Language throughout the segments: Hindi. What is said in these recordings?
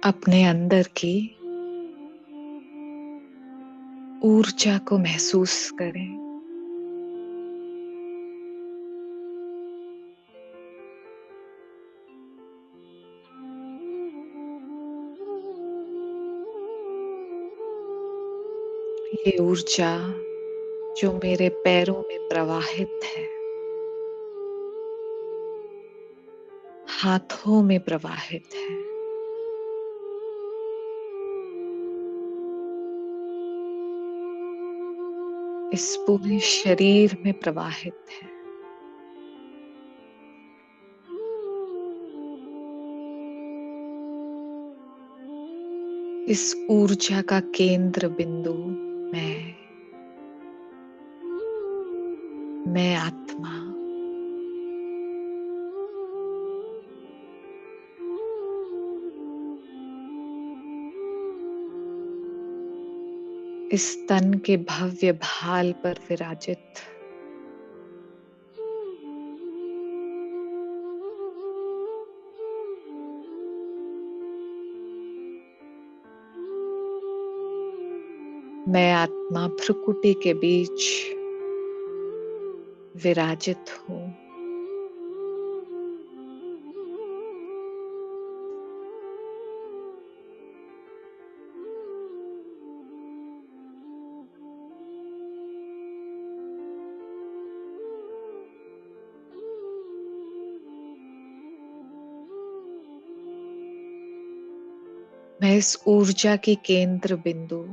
अपने अंदर की ऊर्जा को महसूस करें। ये ऊर्जा जो मेरे पैरों में प्रवाहित है, हाथों में प्रवाहित है, इस पूरे शरीर में प्रवाहित है। इस ऊर्जा का केंद्र बिंदु मैं आत्मा। इस तन के भव्य भाल पर विराजित मैं आत्मा भ्रुकुटी के बीच विराजित हूँ। मैं इस ऊर्जा की केंद्र बिंदु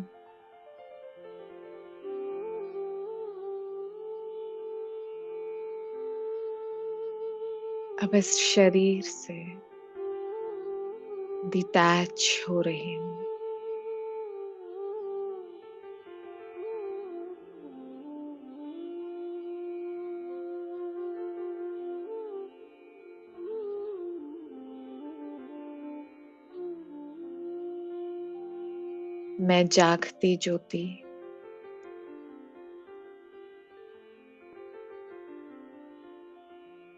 अब इस शरीर से डिटैच हो रही हूँ। मैं जागती ज्योति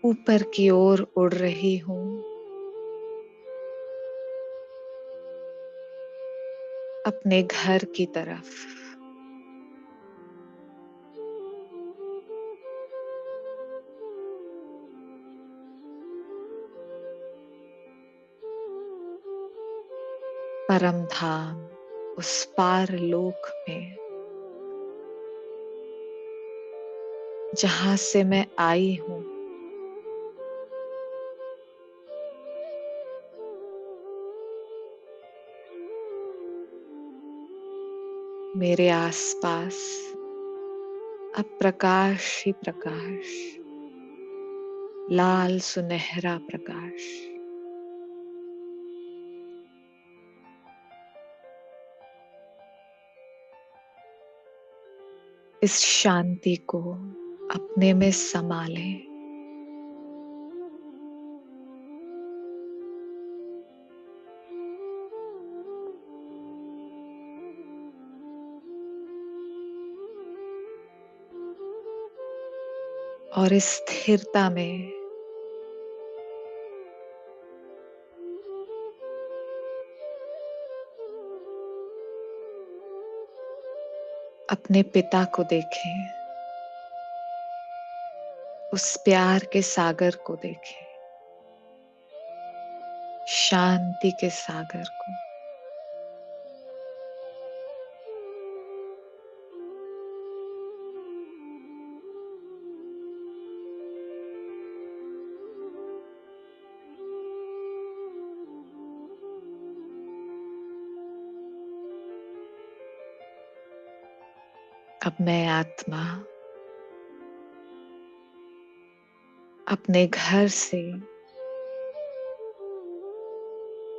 ऊपर की ओर उड़ रही हूँ। अपने घर की तरफ। परम धाम, उस पार लोक में जहां से मैं आई हूँ। मेरे आसपास अब प्रकाश ही प्रकाश, लाल सुनहरा प्रकाश। इस शांति को अपने में समा लें। और इस स्थिरता में अपने पिता को देखें, उस प्यार के सागर को देखें, शांति के सागर को। अब मैं आत्मा अपने घर से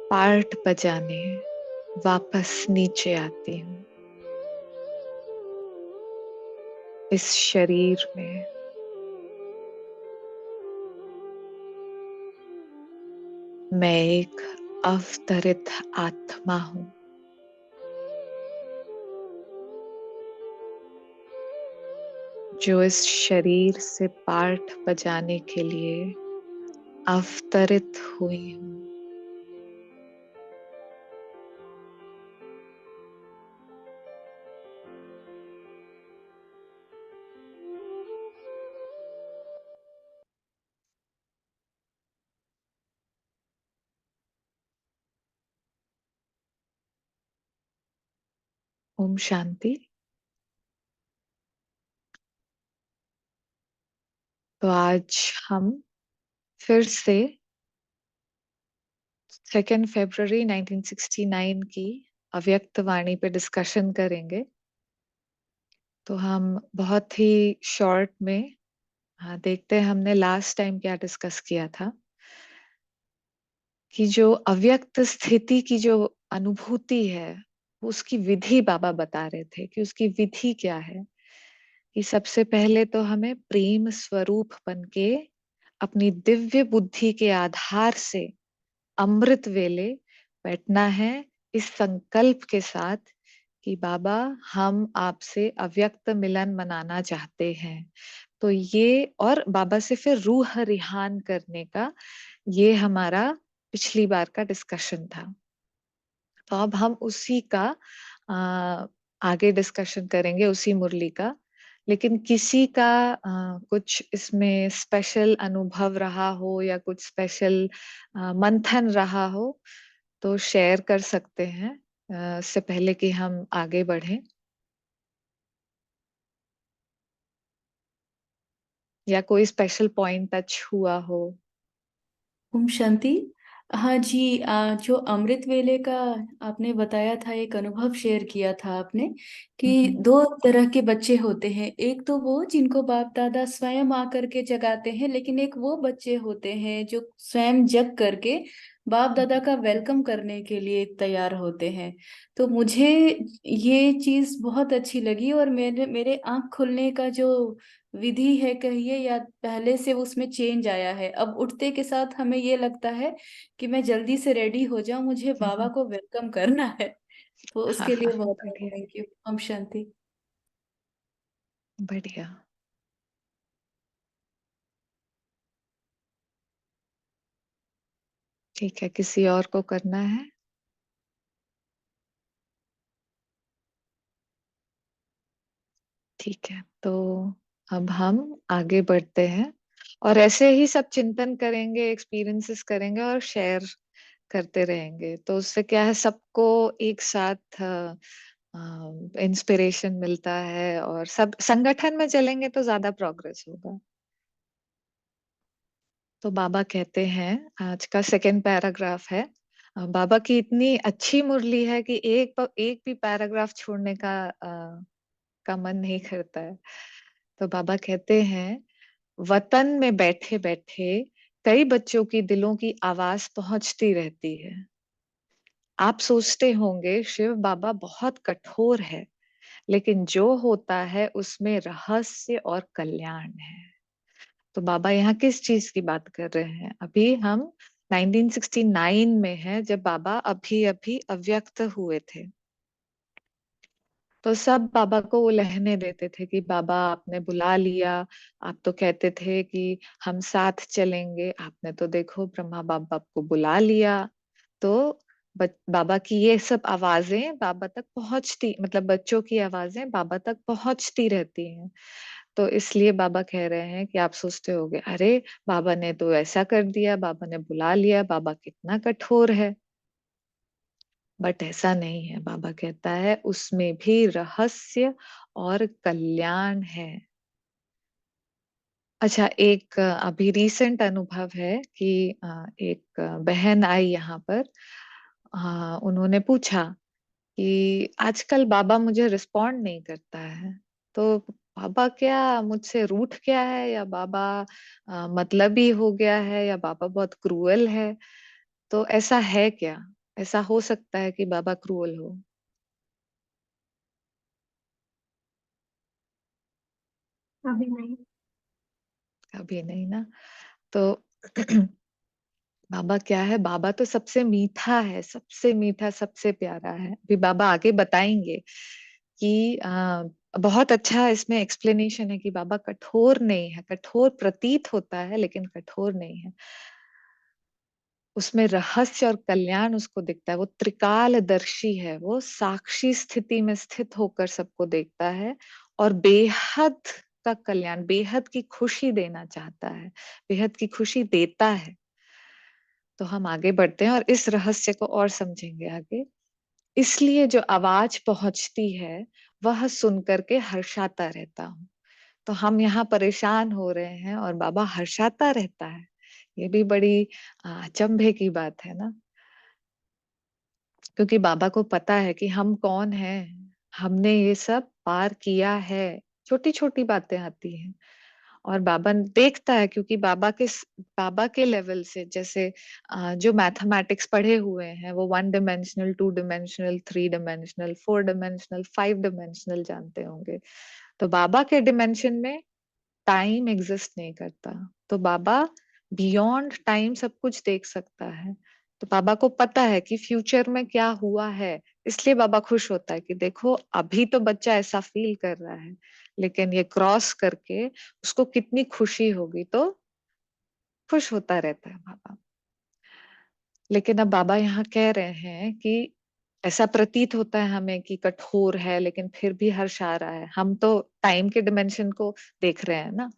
पार्ट बजाने वापस नीचे आती हूँ। इस शरीर में मैं एक अवतरित आत्मा हूँ। जो इस शरीर से पार्ट बजाने के लिए अवतरित हुई हूँ। ओम शांति। तो आज हम फिर से 2 फरवरी 1969 की अव्यक्त वाणी पे डिस्कशन करेंगे। तो हम बहुत ही शॉर्ट में देखते हैं हमने लास्ट टाइम क्या डिस्कस किया था कि जो अव्यक्त स्थिति की जो अनुभूति है उसकी विधि बाबा बता रहे थे कि उसकी विधि क्या है। कि सबसे पहले तो हमें प्रेम स्वरूप बन के अपनी दिव्य बुद्धि के आधार से अमृत वेले बैठना है इस संकल्प के साथ कि बाबा हम आपसे अव्यक्त मिलन मनाना चाहते हैं। तो ये और बाबा से फिर रूह रिहान करने का ये हमारा पिछली बार का डिस्कशन था। तो अब हम उसी का आ, आगे डिस्कशन करेंगे उसी मुरली का। लेकिन किसी का कुछ इसमें स्पेशल अनुभव रहा हो या कुछ स्पेशल मंथन रहा हो तो शेयर कर सकते हैं इससे पहले कि हम आगे बढ़ें। या कोई स्पेशल पॉइंट टच हुआ हो। ओम शांति। हाँ जी, जो अमृत वेले का आपने बताया था, एक अनुभव शेयर किया था आपने कि हम्म। दो तरह के बच्चे होते हैं। एक तो वो जिनको बाप दादा स्वयं आकर के जगाते हैं, लेकिन एक वो बच्चे होते हैं जो स्वयं जग करके बाप दादा का वेलकम करने के लिए तैयार होते हैं। तो मुझे ये चीज बहुत अच्छी लगी, और मेरे मेरे आंख खुलने का जो विधि है कहिए, या पहले से उसमें चेंज आया है। अब उठते के साथ हमें ये लगता है कि मैं जल्दी से रेडी हो जाऊं, मुझे बाबा को वेलकम करना है। तो हाँ उसके लिए हाँ बहुत बहुत बढ़िया। Thank you. ओम शांति। बढ़िया। ठीक है, किसी और को करना है? ठीक है, तो अब हम आगे बढ़ते हैं और ऐसे ही सब चिंतन करेंगे, एक्सपीरियंसेस करेंगे और शेयर करते रहेंगे। तो उससे क्या है, सबको एक साथ इंस्पिरेशन मिलता है और सब संगठन में चलेंगे तो ज्यादा प्रोग्रेस होगा। तो बाबा कहते हैं, आज का सेकंड पैराग्राफ है। बाबा की इतनी अच्छी मुरली है कि एक भी पैराग्राफ छोड़ने का मन नहीं करता है। तो बाबा कहते हैं, वतन में बैठे बैठे कई बच्चों की दिलों की आवाज पहुंचती रहती है। आप सोचते होंगे शिव बाबा बहुत कठोर है, लेकिन जो होता है उसमें रहस्य और कल्याण है। तो बाबा यहाँ किस चीज की बात कर रहे हैं? अभी हम 1969 में है, जब बाबा अभी अभी अव्यक्त हुए थे। तो सब बाबा को वो लहने देते थे कि बाबा आपने बुला लिया। आप तो कहते थे कि हम साथ चलेंगे, आपने तो देखो ब्रह्मा बाबा को बुला लिया। तो बाबा की ये सब आवाजें बाबा तक पहुंचती, मतलब बच्चों की आवाजें बाबा तक पहुंचती रहती हैं। तो इसलिए बाबा कह रहे हैं कि आप सोचते होगे, अरे बाबा ने तो ऐसा कर दिया, बाबा ने बुला लिया, बाबा कितना कठोर है। बट ऐसा नहीं है, बाबा कहता है उसमें भी रहस्य और कल्याण है। अच्छा, एक अभी रीसेंट अनुभव है कि एक बहन आई यहाँ पर। उन्होंने पूछा कि आजकल बाबा मुझे रिस्पॉन्ड नहीं करता है। तो बाबा क्या मुझसे रूठ गया है, या बाबा मतलबी हो गया है, या बाबा बहुत क्रूअल है? तो ऐसा है क्या? ऐसा हो सकता है कि बाबा क्रूअल हो? अभी नहीं। कभी नहीं ना। तो बाबा क्या है, बाबा तो सबसे मीठा है, सबसे मीठा, सबसे प्यारा है। अभी बाबा आगे बताएंगे कि बहुत अच्छा इसमें एक्सप्लेनेशन है कि बाबा कठोर नहीं है। कठोर प्रतीत होता है लेकिन कठोर नहीं है। उसमें रहस्य और कल्याण उसको दिखता है। वो त्रिकालदर्शी है, वो साक्षी स्थिति में स्थित होकर सबको देखता है और बेहद का कल्याण, बेहद की खुशी देना चाहता है, बेहद की खुशी देता है। तो हम आगे बढ़ते हैं और इस रहस्य को और समझेंगे आगे। इसलिए जो आवाज पहुंचती है वह सुन करके हर्षाता रहता हूँ। तो हम यहाँ परेशान हो रहे हैं और बाबा हर्षाता रहता है। ये भी बड़ी अचंभे की बात है ना, क्योंकि बाबा को पता है कि हम कौन हैं। हमने ये सब पार किया है। छोटी छोटी बातें आती हैं और बाबा देखता है, क्योंकि बाबा के लेवल से, जैसे जो मैथमेटिक्स पढ़े हुए हैं वो 1 dimensional, 2 dimensional, 3 dimensional, 4 dimensional, 5 dimensional जानते होंगे। तो बाबा के डिमेंशन में टाइम एग्जिस्ट नहीं करता। तो बाबा बियॉन्ड टाइम सब कुछ देख सकता है। तो बाबा को पता है कि फ्यूचर में क्या हुआ है। इसलिए बाबा खुश होता है कि देखो अभी तो बच्चा ऐसा फील कर रहा है, लेकिन ये क्रॉस करके उसको कितनी खुशी होगी, तो खुश होता रहता है बाबा। लेकिन अब बाबा यहाँ कह रहे हैं कि ऐसा प्रतीत होता है हमें कि कठोर है, लेकिन फिर भी हर्ष आ रहा है। हम तो टाइम के डिमेंशन को देख रहे हैं ना,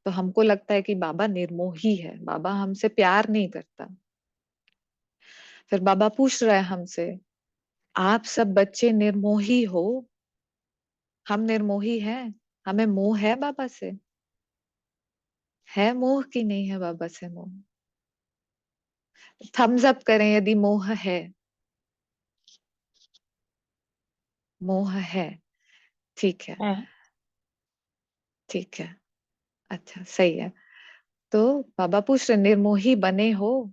तो हमको लगता है कि बाबा निर्मोही है, बाबा हमसे प्यार नहीं करता। फिर बाबा पूछ रहा है हमसे, आप सब बच्चे निर्मोही हो, हम निर्मोही हैं? हमें मोह है बाबा से? है मोह कि नहीं है बाबा से मोह? थम्स अप करें यदि मोह है। मोह है। ठीक है। है। ठीक है। अच्छा, सही है। तो बाबा पूछ रहे, निर्मोही बने हो?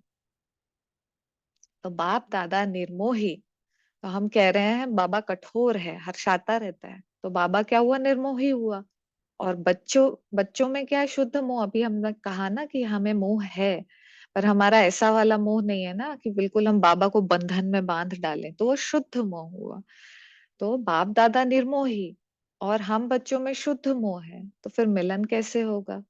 तो बाप दादा निर्मोही, तो हम कह रहे हैं बाबा कठोर है, हर्षाता रहता है। तो बाबा क्या हुआ? निर्मोही हुआ। और बच्चों बच्चों में क्या है? शुद्ध मोह। अभी हमने कहा ना कि हमें मोह है, पर हमारा ऐसा वाला मोह नहीं है ना कि बिल्कुल हम बाबा को बंधन में बांध डालें, तो वो शुद्ध मोह हुआ। तो बाप दादा निर्मोही और हम बच्चों में शुद्ध मोह है, तो फिर मिलन कैसे होगा?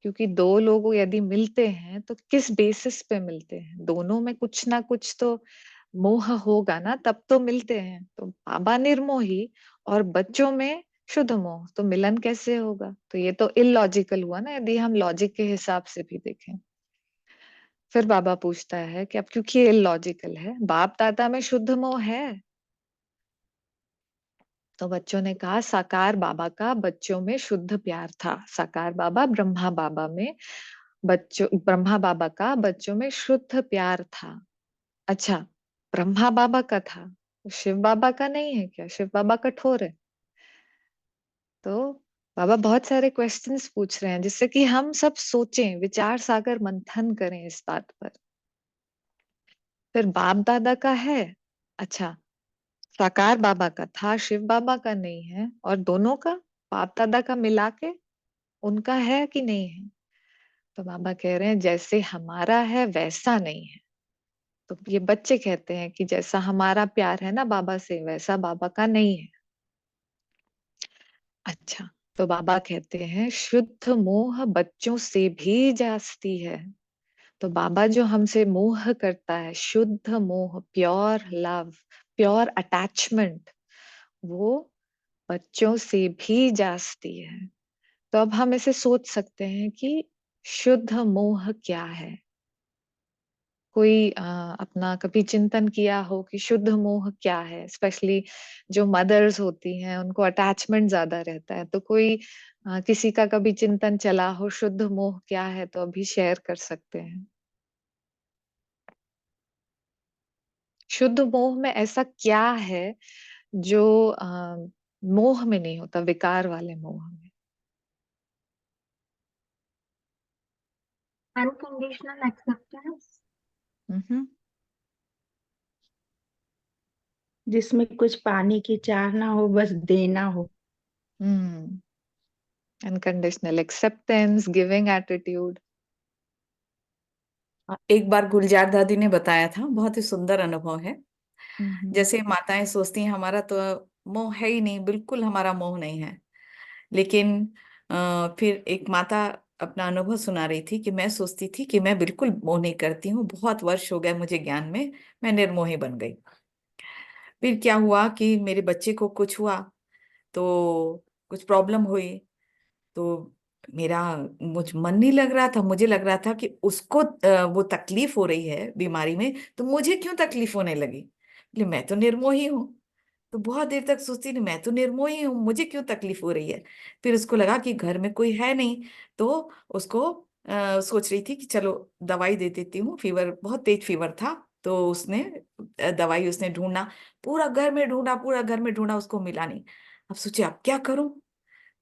क्योंकि दो लोग यदि मिलते हैं तो किस बेसिस पे मिलते हैं? दोनों में कुछ ना कुछ तो मोह होगा ना, तब तो मिलते हैं। तो बाबा निर्मोही और बच्चों में शुद्ध मोह, तो मिलन कैसे होगा? तो ये तो इलॉजिकल हुआ ना, यदि हम लॉजिक के हिसाब से भी देखें। फिर बाबा पूछता है कि अब क्योंकि ये इलॉजिकल है, बाप दादा में शुद्ध मोह है? तो बच्चों ने कहा साकार बाबा का बच्चों में शुद्ध प्यार था। साकार बाबा ब्रह्मा बाबा में, बच्चों ब्रह्मा बाबा का बच्चों में शुद्ध प्यार था। अच्छा, ब्रह्मा बाबा का था, तो शिव बाबा का नहीं है क्या? शिव बाबा कठोर है। तो बाबा बहुत सारे क्वेश्चंस पूछ रहे हैं, जिससे कि हम सब सोचें, विचार सागर मंथन करें इस बात पर। फिर बाप दादा का है। अच्छा, साकार बाबा का था, शिव बाबा का नहीं है, और दोनों का, बाप दादा का मिला के उनका है कि नहीं है? तो बाबा कह रहे हैं जैसे हमारा है वैसा नहीं है। तो ये बच्चे कहते हैं कि जैसा हमारा प्यार है ना बाबा से, वैसा बाबा का नहीं है। अच्छा, तो बाबा कहते हैं शुद्ध मोह बच्चों से भी जास्ती है। तो बाबा जो हमसे मोह करता है, शुद्ध मोह, प्योर लव, प्योर अटैचमेंट, वो बच्चों से भी जास्ती है। तो अब हम इसे सोच सकते हैं कि शुद्ध मोह क्या है। कोई अपना कभी चिंतन किया हो कि शुद्ध मोह क्या है? स्पेशली जो मदर्स होती हैं उनको अटैचमेंट ज्यादा रहता है, तो कोई किसी का कभी चिंतन चला हो शुद्ध मोह क्या है, तो अभी शेयर कर सकते हैं। शुद्ध मोह में ऐसा क्या है जो मोह में नहीं होता, विकार वाले मोह में? Unconditional acceptance. हम्म। जिसमें कुछ पाने की चाह ना हो, बस देना हो। Hmm. Unconditional acceptance, giving attitude. एक बार गुलजार दादी ने बताया था, बहुत ही सुंदर अनुभव है। हम्म। जैसे माताएं सोचती हैं हमारा तो मोह है ही नहीं, बिल्कुल हमारा मोह नहीं है। लेकिन फिर एक माता अपना अनुभव सुना रही थी कि मैं सोचती थी कि मैं बिल्कुल मोह नहीं करती हूँ, बहुत वर्ष हो गए मुझे ज्ञान में, मैं निर्मोही बन गई। फिर क्या हुआ कि मेरे बच्चे को कुछ हुआ, तो कुछ प्रॉब्लम हुई, तो मेरा मुझ मन नहीं लग रहा था। मुझे लग रहा था कि उसको वो तकलीफ हो रही है बीमारी में, तो मुझे क्यों तकलीफ होने लगी। बोले मैं तो निर्मोही हूँ। तो बहुत देर तक सोचती नहीं, मैं तो निर्मोही हूँ, मुझे क्यों तकलीफ हो रही है। फिर उसको लगा कि घर में कोई है नहीं, तो उसको सोच रही थी कि चलो दवाई दे देती हूँ, फीवर बहुत तेज फीवर था। तो उसने दवाई उसने ढूंढना, पूरा घर में ढूंढा, पूरा घर में ढूंढा, उसको मिला नहीं। अब सोचे अब क्या करूं।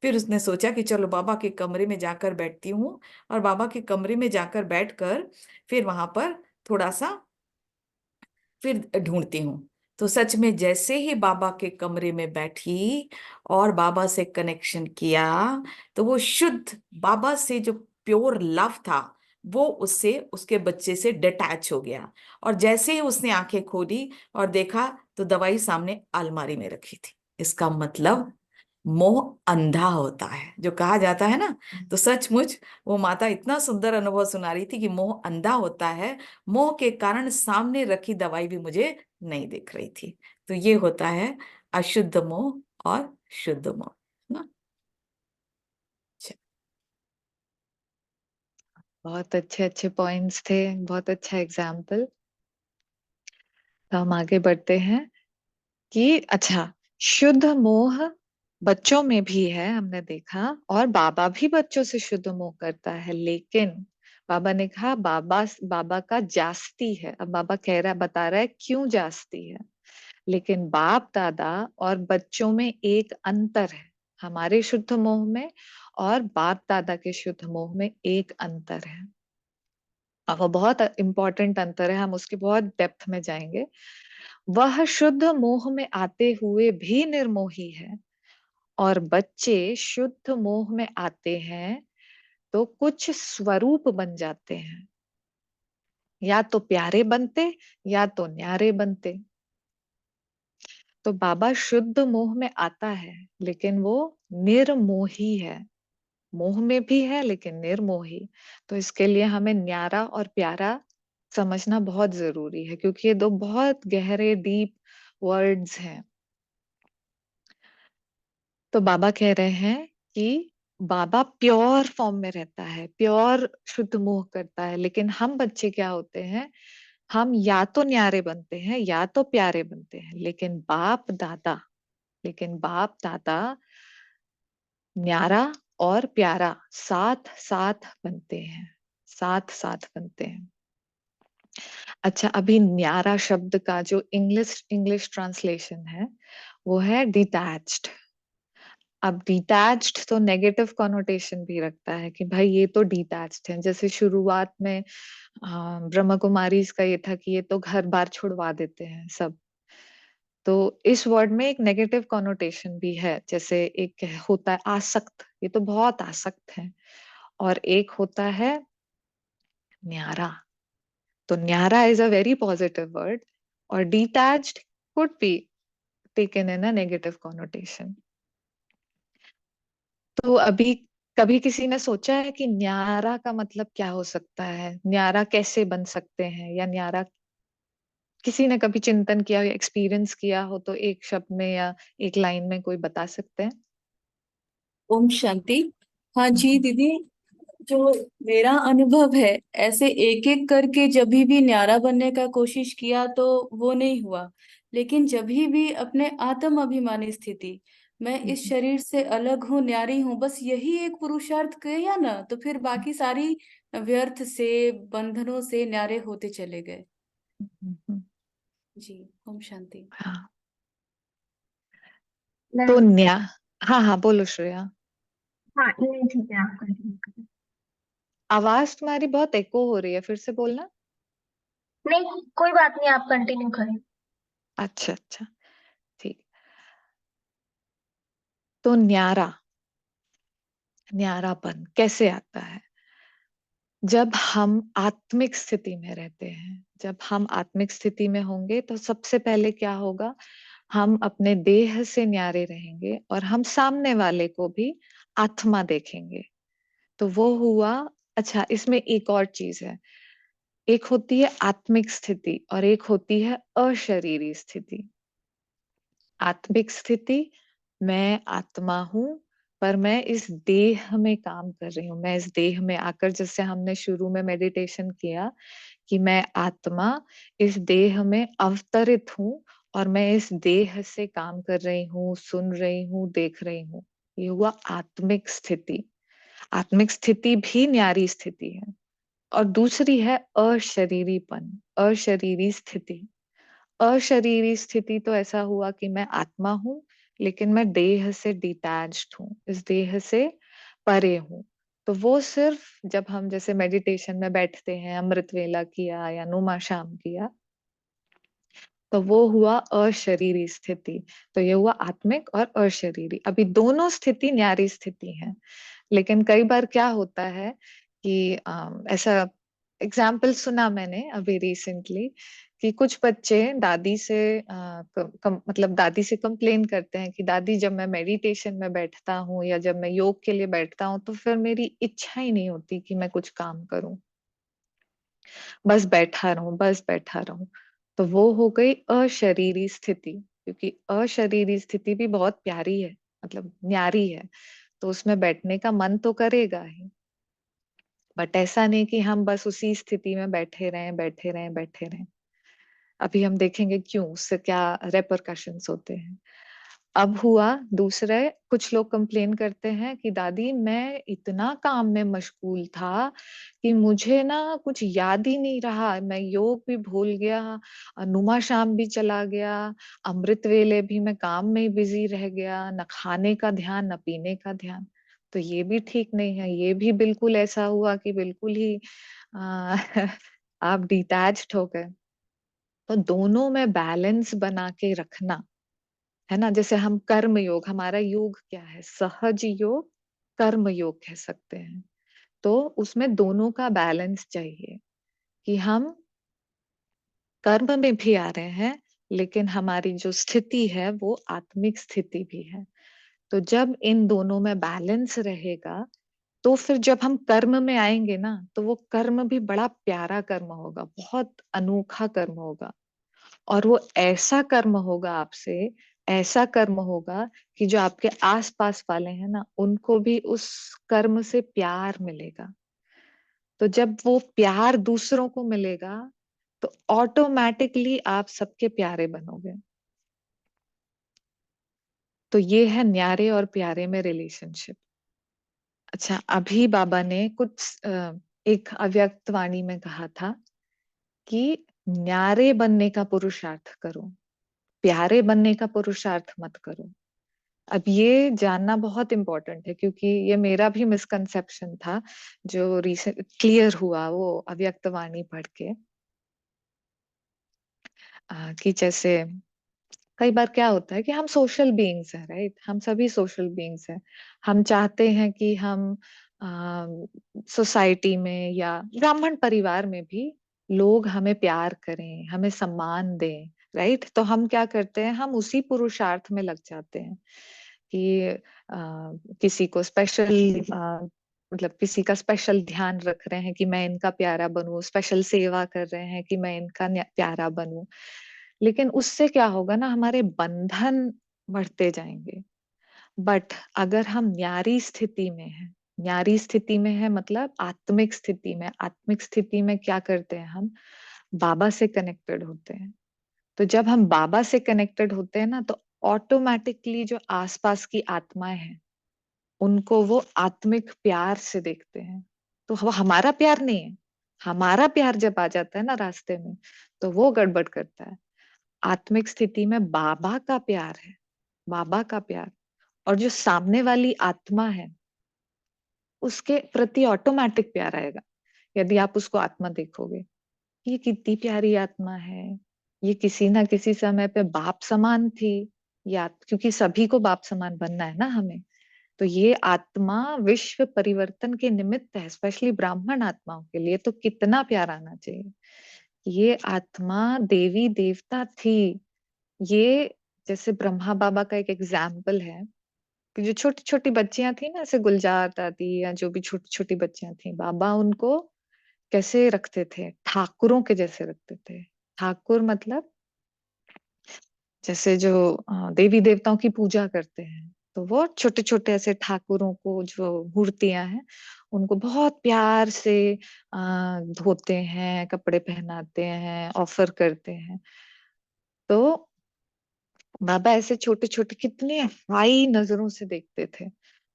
फिर उसने सोचा कि चलो बाबा के कमरे में जाकर बैठती हूँ, और बाबा के कमरे में जाकर बैठकर फिर वहां पर थोड़ा सा फिर ढूंढती हूँ। तो सच में जैसे ही बाबा के कमरे में बैठी और बाबा से कनेक्शन किया, तो वो शुद्ध बाबा से जो प्योर लव था, वो उससे, उसके बच्चे से डिटैच हो गया। और जैसे ही उसने आंखें खोली और देखा, तो दवाई सामने अलमारी में रखी थी। इसका मतलब मोह अंधा होता है, जो कहा जाता है ना। तो सचमुच वो माता इतना सुंदर अनुभव सुना रही थी कि मोह अंधा होता है। मोह के कारण सामने रखी दवाई भी मुझे नहीं दिख रही थी। तो ये होता है अशुद्ध मोह और शुद्ध मोह ना। अच्छा। बहुत अच्छे अच्छे पॉइंट्स थे, बहुत अच्छा एग्जाम्पल। तो हम आगे बढ़ते हैं कि अच्छा, शुद्ध मोह बच्चों में भी है, हमने देखा, और बाबा भी बच्चों से शुद्ध मोह करता है, लेकिन बाबा ने कहा बाबा बाबा का जास्ती है। अब बाबा कह रहा, बता रहा है क्यों जास्ती है। लेकिन बाप दादा और बच्चों में एक अंतर है, हमारे शुद्ध मोह में और बाप दादा के शुद्ध मोह में एक अंतर है। और वो बहुत इंपॉर्टेंट अंतर है, हम उसकी बहुत डेप्थ में जाएंगे। वह शुद्ध मोह में आते हुए भी निर्मोही है, और बच्चे शुद्ध मोह में आते हैं तो कुछ स्वरूप बन जाते हैं, या तो प्यारे बनते या तो न्यारे बनते। तो बाबा शुद्ध मोह में आता है, लेकिन वो निर्मोही है। मोह में भी है लेकिन निर्मोही। तो इसके लिए हमें न्यारा और प्यारा समझना बहुत जरूरी है, क्योंकि ये दो बहुत गहरे डीप वर्ड्स हैं। तो बाबा कह रहे हैं कि बाबा प्योर फॉर्म में रहता है, प्योर शुद्ध मोह करता है, लेकिन हम बच्चे क्या होते हैं, हम या तो न्यारे बनते हैं या तो प्यारे बनते हैं। लेकिन बाप दादा न्यारा और प्यारा साथ साथ बनते हैं, साथ साथ बनते हैं। अच्छा, अभी न्यारा शब्द का जो इंग्लिश इंग्लिश ट्रांसलेशन है वो है डिटैच्ड। अब डिटैच्ड तो नेगेटिव कॉनोटेशन भी रखता है कि भाई ये तो डिटैच्ड है। जैसे शुरुआत में ब्रह्मा कुमारी का ये था कि ये तो घर बार छुड़वा देते हैं सब। तो इस वर्ड में एक नेगेटिव कॉनोटेशन भी है। जैसे एक होता है आसक्त, ये तो बहुत आसक्त है, और एक होता है न्यारा। तो न्यारा is a very positive word, और detached could be taken in a negative connotation. तो अभी कभी किसी ने सोचा है कि न्यारा का मतलब क्या हो सकता है, न्यारा कैसे बन सकते हैं, या न्यारा किसी ने कभी चिंतन किया या एक्सपीरियंस किया हो तो एक शब्द में या एक लाइन में कोई बता सकते हैं? ओम शांति। हाँ जी हम्म, दीदी, जो मेरा अनुभव है, ऐसे एक एक करके जब भी न्यारा बनने का कोशिश किया तो वो नहीं हुआ। लेकिन जब भी अपने आत्म अभिमानी स्थिति, मैं इस हम्म, शरीर से अलग हूँ, न्यारी हूँ, बस यही एक पुरुषार्थ किया ना, तो फिर बाकी सारी व्यर्थ से, बंधनों से न्यारे होते चले गए। हम्म। जी। ओम शांति। हाँ। तो मैम। हाँ हाँ, बोलो श्रेया। हाँ, नहीं ठीक है, आप कंटिन्यू करें। आवाज तुम्हारी बहुत एको हो रही है, फिर से बोलना। नहीं, कोई बात नहीं, आप कंटिन्यू करें। अच्छा अच्छा, ठीक। तो न्यारापन कैसे आता है? जब हम आत्मिक स्थिति में रहते हैं, जब हम आत्मिक स्थिति में होंगे तो सबसे पहले क्या होगा, हम अपने देह से न्यारे रहेंगे और हम सामने वाले को भी आत्मा देखेंगे। तो वो हुआ। अच्छा, इसमें एक और चीज है, एक होती है आत्मिक स्थिति और एक होती है अशरीरी स्थिति। आत्मिक स्थिति, मैं आत्मा हूं, पर मैं इस देह में काम कर रही हूँ। मैं इस देह में आकर, जैसे हमने शुरू में मेडिटेशन किया कि मैं आत्मा इस देह में अवतरित हूँ और मैं इस देह से काम कर रही हूँ, सुन रही हूँ, देख रही हूँ। ये हुआ आत्मिक स्थिति। आत्मिक स्थिति भी न्यारी स्थिति है। और दूसरी है अशरीरीपन, अशरीरी स्थिति। अशरीरी स्थिति तो ऐसा हुआ कि मैं आत्मा हूँ, लेकिन मैं देह से डिटैच्ड हूँ, इस देह से परे हूँ। तो वो सिर्फ जब हम जैसे मेडिटेशन में बैठते हैं, अमृत वेला किया या नुमा शाम किया, तो वो हुआ अशरीरी स्थिति। तो ये हुआ आत्मिक और अशरीरी। अभी दोनों स्थिति न्यारी स्थिति है। लेकिन कई बार क्या होता है कि ऐसा एग्जाम्पल सुना मैंने अभी रिसेंटली कि कुछ बच्चे दादी से मतलब दादी से कंप्लेन करते हैं कि दादी, जब मैं मेडिटेशन में बैठता हूँ या जब मैं योग के लिए बैठता हूँ तो फिर मेरी इच्छा ही नहीं होती कि मैं कुछ काम करूं, बस बैठा रहूं, बस बैठा रहूं। तो वो हो गई अशरीरी स्थिति, क्योंकि अशरीरी स्थिति भी बहुत प्यारी है, मतलब न्यारी है। तो उसमें बैठने का मन तो करेगा ही, बट ऐसा नहीं कि हम बस उसी स्थिति में बैठे रहें, बैठे रहें, बैठे रहें। अभी हम देखेंगे क्यों, उससे क्या रेपरकशंस होते हैं। अब हुआ दूसरे, कुछ लोग कंप्लेन करते हैं कि दादी, मैं इतना काम में मशगूल था कि मुझे ना कुछ याद ही नहीं रहा, मैं योग भी भूल गया, नुमा शाम भी चला गया, अमृत वेले भी मैं काम में ही बिजी रह गया, न खाने का ध्यान न पीने का ध्यान। तो ये भी ठीक नहीं है, ये भी बिल्कुल ऐसा हुआ कि बिल्कुल ही आ, आप डिटैच्ड हो गए। तो दोनों में बैलेंस बना के रखना है ना। जैसे हम कर्म योग, हमारा योग क्या है, सहज योग, कर्म योग कह सकते हैं। तो उसमें दोनों का बैलेंस चाहिए कि हम कर्म में भी आ रहे हैं, लेकिन हमारी जो स्थिति है वो आत्मिक स्थिति भी है। तो जब इन दोनों में बैलेंस रहेगा, तो फिर जब हम कर्म में आएंगे ना, तो वो कर्म भी बड़ा प्यारा कर्म होगा, बहुत अनोखा कर्म होगा। और वो ऐसा कर्म होगा आपसे, ऐसा कर्म होगा कि जो आपके आसपास वाले हैं ना, उनको भी उस कर्म से प्यार मिलेगा। तो जब वो प्यार दूसरों को मिलेगा, तो ऑटोमेटिकली आप सबके प्यारे बनोगे। तो ये है न्यारे और प्यारे में रिलेशनशिप। अच्छा, अभी बाबा ने कुछ एक अव्यक्त वाणी में कहा था कि न्यारे बनने का पुरुषार्थ करो, प्यारे बनने का पुरुषार्थ मत करो। अब ये जानना बहुत इम्पोर्टेंट है, क्योंकि ये मेरा भी मिसकंसेप्शन था जो रिसेंट क्लियर हुआ वो अव्यक्त वाणी पढ़ के। कि जैसे कई बार क्या होता है कि हम सोशल बीइंग्स हैं, राइट, हम सभी सोशल बीइंग्स हैं। हम चाहते हैं कि हम सोसाइटी में या ब्राह्मण परिवार में भी लोग हमें प्यार करें, हमें सम्मान दें, राइट। तो हम क्या करते हैं, हम उसी पुरुषार्थ में लग जाते हैं कि किसी को स्पेशल मतलब किसी का स्पेशल ध्यान रख रहे हैं कि मैं इनका प्यारा बनूं, स्पेशल सेवा कर रहे हैं कि मैं इनका प्यारा बनूं। लेकिन उससे क्या होगा ना, हमारे बंधन बढ़ते जाएंगे। बट अगर हम न्यारी स्थिति में हैं, न्यारी स्थिति में है मतलब आत्मिक स्थिति में, आत्मिक स्थिति में क्या करते हैं, हम बाबा से कनेक्टेड होते हैं। तो जब हम बाबा से कनेक्टेड होते हैं ना, तो ऑटोमेटिकली जो आसपास की आत्माएं हैं, उनको वो आत्मिक प्यार से देखते हैं। तो वो हमारा प्यार नहीं है, हमारा प्यार जब आ जाता है ना रास्ते में, तो वो गड़बड़ करता है। आत्मिक स्थिति में बाबा का प्यार है, बाबा का प्यार, और जो सामने वाली आत्मा है उसके प्रति ऑटोमेटिक प्यार आएगा। यदि आप उसको आत्मा देखोगे, ये कितनी प्यारी आत्मा है, ये किसी ना किसी समय पे बाप समान थी, या क्योंकि सभी को बाप समान बनना है ना हमें। तो ये आत्मा विश्व परिवर्तन के निमित्त है, स्पेशली ब्राह्मण आत्माओं के लिए तो कितना प्यार आना चाहिए। ये आत्मा देवी देवता थी। ये जैसे ब्रह्मा बाबा का एक एग्जाम्पल है कि जो छोटी छोटी बच्चियां थी ना, ऐसे गुलजार दादी या जो भी छोटी छोटी बच्चियां थी, बाबा उनको कैसे रखते थे, ठाकुरों के जैसे रखते थे। ठाकुर मतलब जैसे जो देवी देवताओं की पूजा करते हैं, तो वो छोटे छोटे ऐसे ठाकुरों को, जो मूर्तियां हैं, उनको बहुत प्यार से धोते हैं, कपड़े पहनाते हैं, ऑफर करते हैं। तो बाबा ऐसे छोटे छोटे कितने हाई नजरों से देखते थे।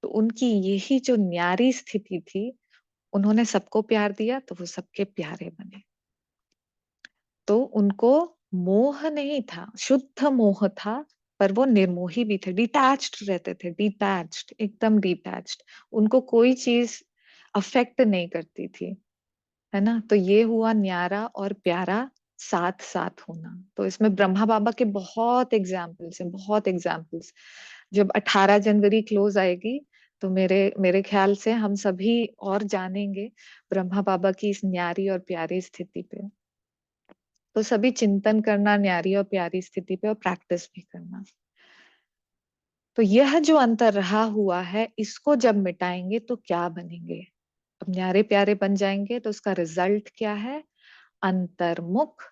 तो उनकी यही जो न्यारी स्थिति थी, उन्होंने सबको प्यार दिया तो वो सबके प्यारे बने। तो उनको मोह नहीं था, शुद्ध मोह था, पर वो निर्मोही भी थे, डिटैच्ड रहते थे, डिटैच्ड, एकदम डिटैच्ड। उनको कोई चीज अफेक्ट नहीं करती थी, है ना। तो ये हुआ न्यारा और प्यारा साथ साथ होना। तो इसमें ब्रह्मा बाबा के बहुत एग्जाम्पल्स हैं, बहुत एग्जाम्पल्स। जब 18 जनवरी क्लोज आएगी तो मेरे मेरे ख्याल से हम सभी और जानेंगे ब्रह्मा बाबा की इस न्यारी और प्यारी स्थिति पे। तो सभी चिंतन करना न्यारी और प्यारी स्थिति पे, और प्रैक्टिस भी करना। तो यह जो अंतर रहा हुआ है, इसको जब मिटाएंगे तो क्या बनेंगे? अब न्यारे प्यारे बन जाएंगे तो उसका रिजल्ट क्या है? अंतर्मुख,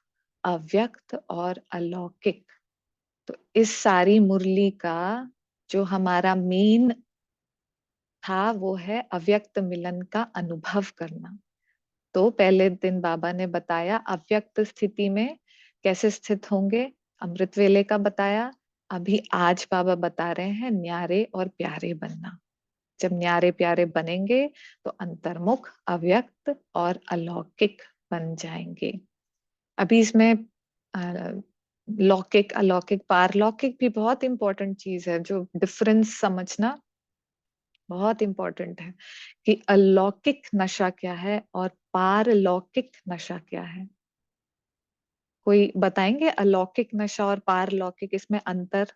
अव्यक्त और अलौकिक। तो इस सारी मुरली का जो हमारा मेन था वो है अव्यक्त मिलन का अनुभव करना। तो पहले दिन बाबा ने बताया अव्यक्त स्थिति में कैसे स्थित होंगे, अमृत वेले का बताया। अभी आज बाबा बता रहे हैं न्यारे और प्यारे बनना। जब न्यारे प्यारे बनेंगे तो अंतर्मुख, अव्यक्त और अलौकिक बन जाएंगे। अभी इसमें लौकिक, अलौकिक, पारलौकिक भी बहुत इंपॉर्टेंट चीज है, जो डिफरेंस समझना बहुत इंपॉर्टेंट है कि अलौकिक नशा क्या है और पारलौकिक नशा क्या है। कोई बताएंगे अलौकिक नशा और पारलौकिक, इसमें अंतर?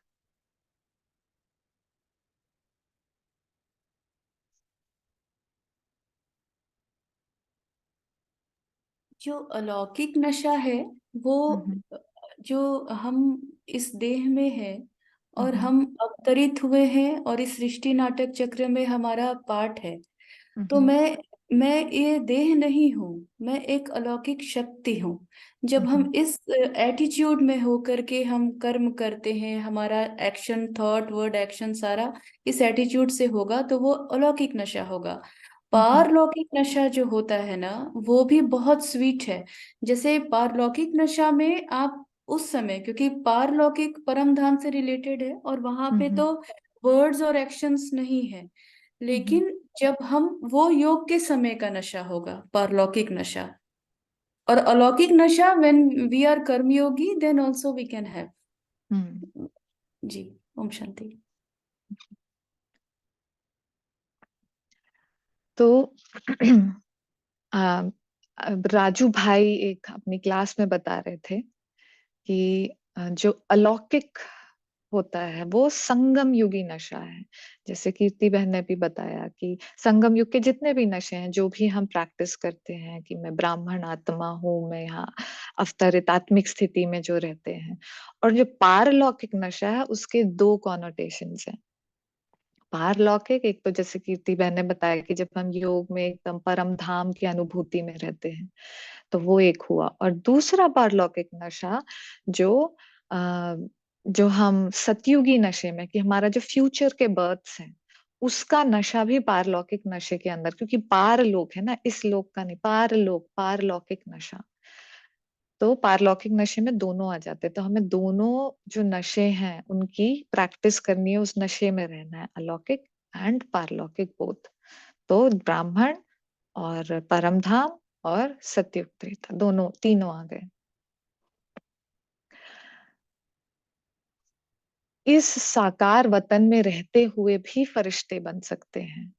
जो अलौकिक नशा है वो हम्म। जो हम इस देह में है और हम्म। हम अवतरित हुए हैं और इस सृष्टि नाटक चक्र में हमारा पार्ट है। तो हम्म। मैं ये देह नहीं हूँ, मैं एक अलौकिक शक्ति हूँ। जब हम हम्म। इस एटीट्यूड में होकर के हम कर्म करते हैं, हमारा एक्शन, थॉट, वर्ड, एक्शन सारा इस एटीट्यूड से होगा तो वो अलौकिक नशा होगा। हम्म। पारलौकिक नशा जो होता है ना, वो भी बहुत स्वीट है। जैसे पारलौकिक नशा में आप उस समय, क्योंकि पारलौकिक परम धाम से रिलेटेड है और वहां पे हम्म। तो वर्ड्स और एक्शंस नहीं है, हम्म। लेकिन जब हम वो योग के समय का नशा होगा पारलौकिक नशा। और अलौकिक नशा व्हेन वी आर कर्मयोगी then also we can have. Hmm. जी। ओम शांति। तो आ, अब राजू भाई एक अपनी क्लास में बता रहे थे कि जो अलौकिक होता है वो संगम युगी नशा है। जैसे कीर्ति बहन ने भी बताया कि संगम युग के जितने भी नशे हैं, जो भी हम प्रैक्टिस करते हैं कि मैं ब्राह्मण आत्मा हूँ, मैं यहाँ अवतरित आत्मिक स्थिति में जो रहते हैं। और जो पारलौकिक नशा है उसके दो कॉनोटेशंस हैं। पारलौकिक एक तो जैसे कीर्ति बहन ने बताया कि जब हम योग में एकदम परम धाम की अनुभूति में रहते हैं, तो वो एक हुआ। और दूसरा पारलौकिक नशा जो जो हम सतयुगी नशे में, कि हमारा जो फ्यूचर के बर्थ्स हैं उसका नशा भी पारलौकिक नशे के अंदर, क्योंकि पारलोक है ना, इस लोक का नहीं, पारलोक, पारलौकिक नशा। तो पारलौकिक नशे में दोनों आ जाते हैं। तो हमें दोनों जो नशे हैं उनकी प्रैक्टिस करनी है, उस नशे में रहना है, अलौकिक एंड पारलौकिक बोथ। तो ब्राह्मण और परमधाम और सत्युग त्रेता, दोनों तीनों आ गए। इस साकार वतन में रहते हुए भी फरिश्ते बन सकते हैं।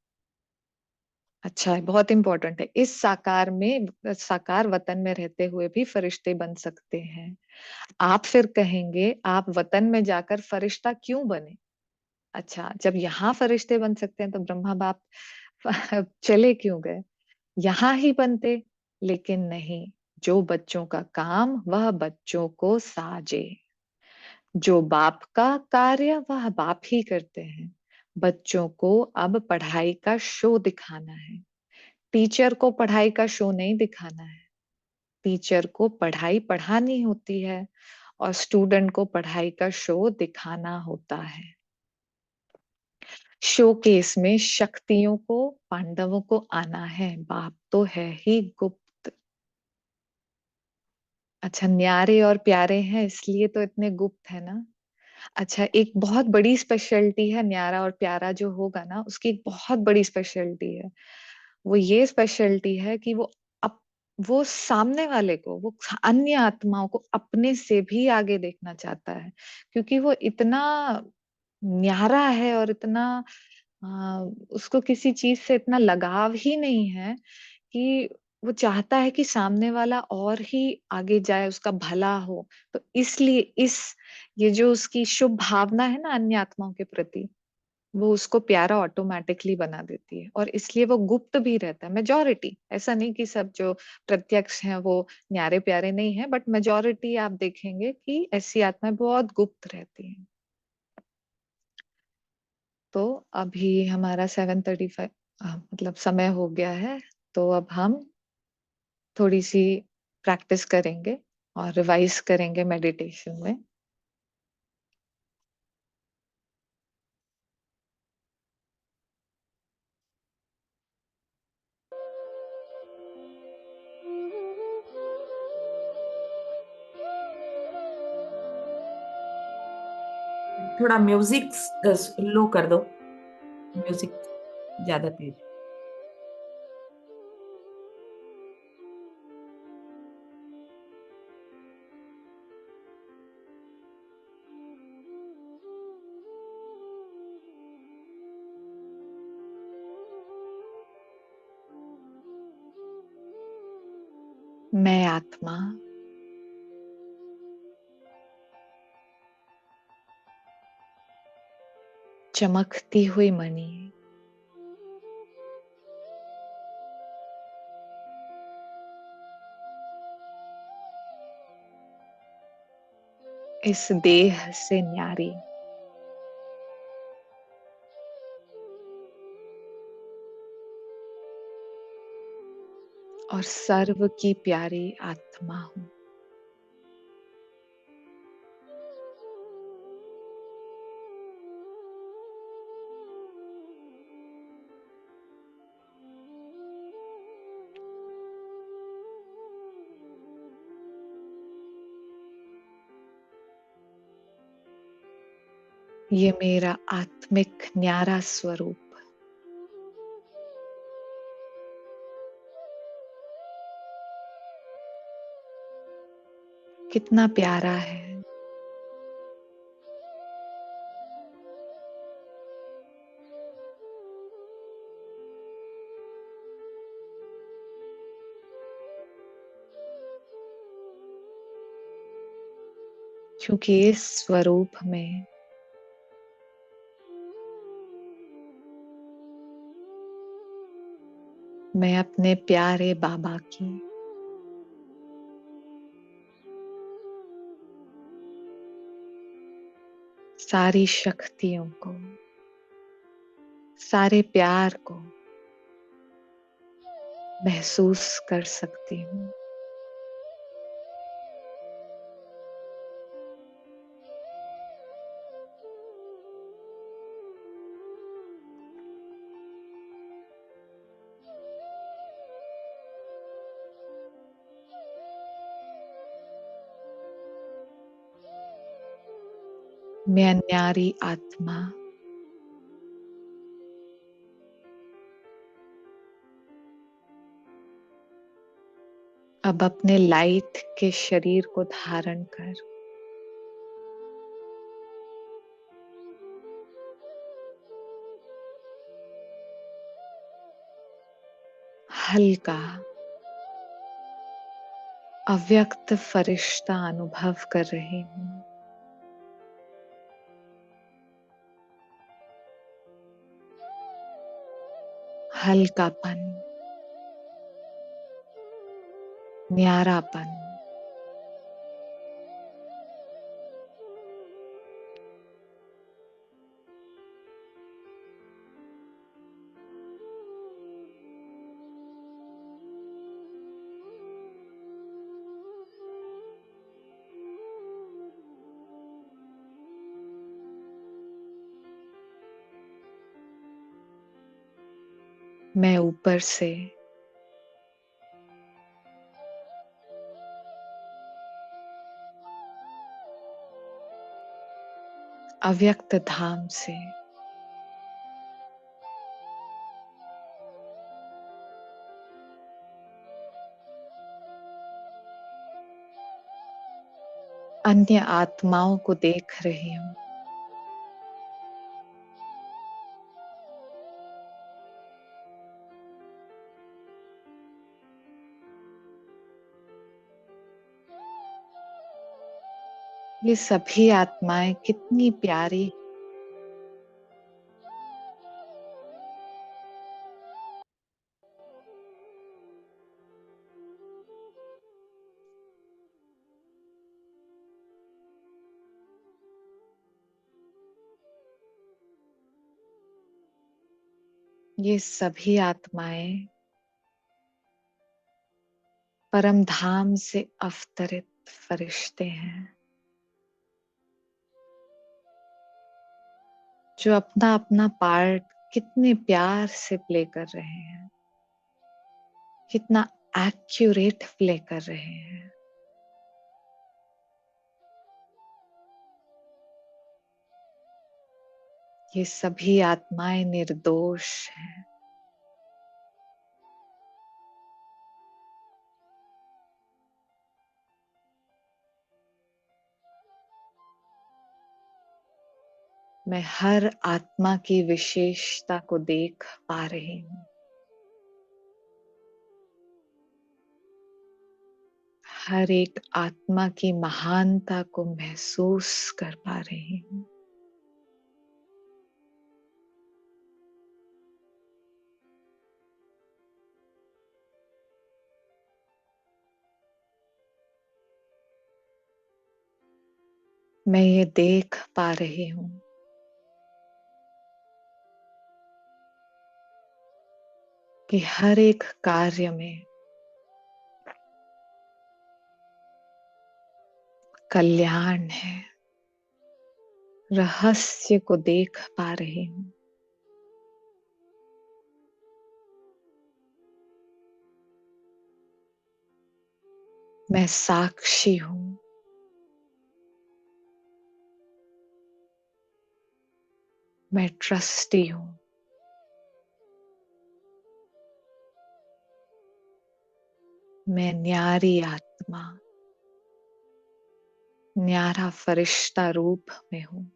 अच्छा है, बहुत इंपॉर्टेंट है। इस साकार वतन में रहते हुए भी फरिश्ते बन सकते हैं। आप फिर कहेंगे आप वतन में जाकर फरिश्ता क्यों बने? अच्छा, जब यहाँ फरिश्ते बन सकते हैं तो ब्रह्मा बाप चले क्यों गए? यहाँ ही बनते। लेकिन नहीं, जो बच्चों का काम वह बच्चों को साजे, जो बाप का कार्य वह बाप ही करते हैं। बच्चों को अब पढ़ाई का शो दिखाना है, टीचर को पढ़ाई का शो नहीं दिखाना है। टीचर को पढ़ाई पढ़ानी होती है और स्टूडेंट को पढ़ाई का शो दिखाना होता है। शो केस में शक्तियों को, पांडवों को आना है, बाप तो है ही गुप्त। अच्छा, न्यारे और प्यारे हैं इसलिए तो इतने गुप्त है ना। अच्छा, एक बहुत बड़ी स्पेशलिटी है न्यारा और प्यारा जो होगा ना, उसकी एक बहुत बड़ी स्पेशलिटी है। वो ये स्पेशलिटी है कि वो सामने वाले को, वो अन्य आत्माओं को अपने से भी आगे देखना चाहता है, क्योंकि वो इतना न्यारा है और इतना उसको किसी चीज से इतना लगाव ही नहीं है कि वो चाहता है कि सामने वाला और ही आगे जाए, उसका भला हो। तो इसलिए ये जो उसकी शुभ भावना है ना अन्य आत्माओं के प्रति, वो उसको प्यारा ऑटोमेटिकली बना देती है, और इसलिए वो गुप्त भी रहता है। मेजॉरिटी, ऐसा नहीं कि सब जो प्रत्यक्ष हैं वो न्यारे प्यारे नहीं है, बट मेजॉरिटी आप देखेंगे कि ऐसी आत्माएं बहुत गुप्त रहती हैं। तो अभी हमारा 7:35 मतलब समय हो गया है, तो अब हम थोड़ी सी प्रैक्टिस करेंगे और रिवाइज करेंगे मेडिटेशन में। थोड़ा म्यूजिक लो कर दो, म्यूजिक ज्यादा तेज। मैं आत्मा चमकती हुई मणि इस देह से न्यारी और सर्व की प्यारी आत्मा हूं। ये मेरा आत्मिक न्यारा स्वरूप कितना प्यारा है। क्योंकि इस स्वरूप में मैं अपने प्यारे बाबा की सारी शक्तियों को, सारे प्यार को महसूस कर सकती हूँ। मैं न्यारी आत्मा अब अपने लाइट के शरीर को धारण कर हल्का अव्यक्त फरिश्ता अनुभव कर रही हूँ। हल्कापन, न्यारापन, मैं ऊपर से अव्यक्त धाम से। अन्य आत्माओं को देख रही हूँ। ये सभी आत्माएं कितनी प्यारी, ये सभी आत्माएं परम धाम से अवतरित फरिश्ते हैं, जो अपना अपना पार्ट कितने प्यार से प्ले कर रहे हैं, कितना एक्यूरेट प्ले कर रहे हैं। ये सभी आत्माएं निर्दोष हैं। मैं हर आत्मा की विशेषता को देख पा रही हूँ। हर एक आत्मा की महानता को महसूस कर पा रही हूँ। मैं ये देख पा रही हूँ कि हर एक कार्य में कल्याण है। रहस्य को देख पा रही हूँ। मैं साक्षी हूँ। मैं ट्रस्टी हूँ। मैं न्यारी आत्मा, न्यारा फरिश्ता रूप में हूँ।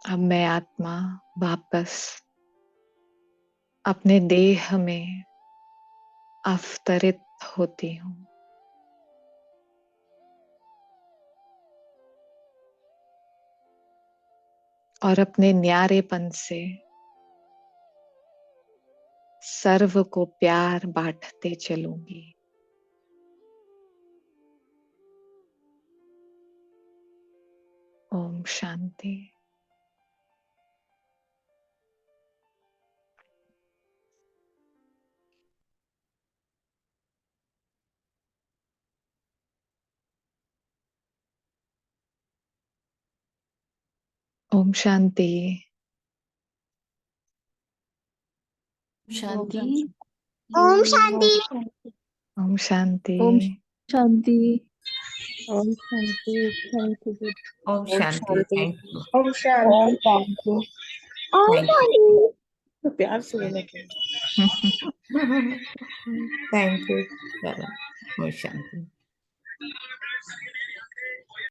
अब मैं आत्मा वापस अपने देह में अवतरित होती हूँ। और अपने न्यारेपन से सर्व को प्यार बांटते चलूंगी। ओम शांति। ओम शांति। शांति। ओम शांति। ओम शांति। ओम शांति। ओम शांति। Thank you. ओम शांति। Thank you. ओम शांति। ओम थैंक शांति। तो प्यार से बोला यू। Thank you. चलो, ओम शांति।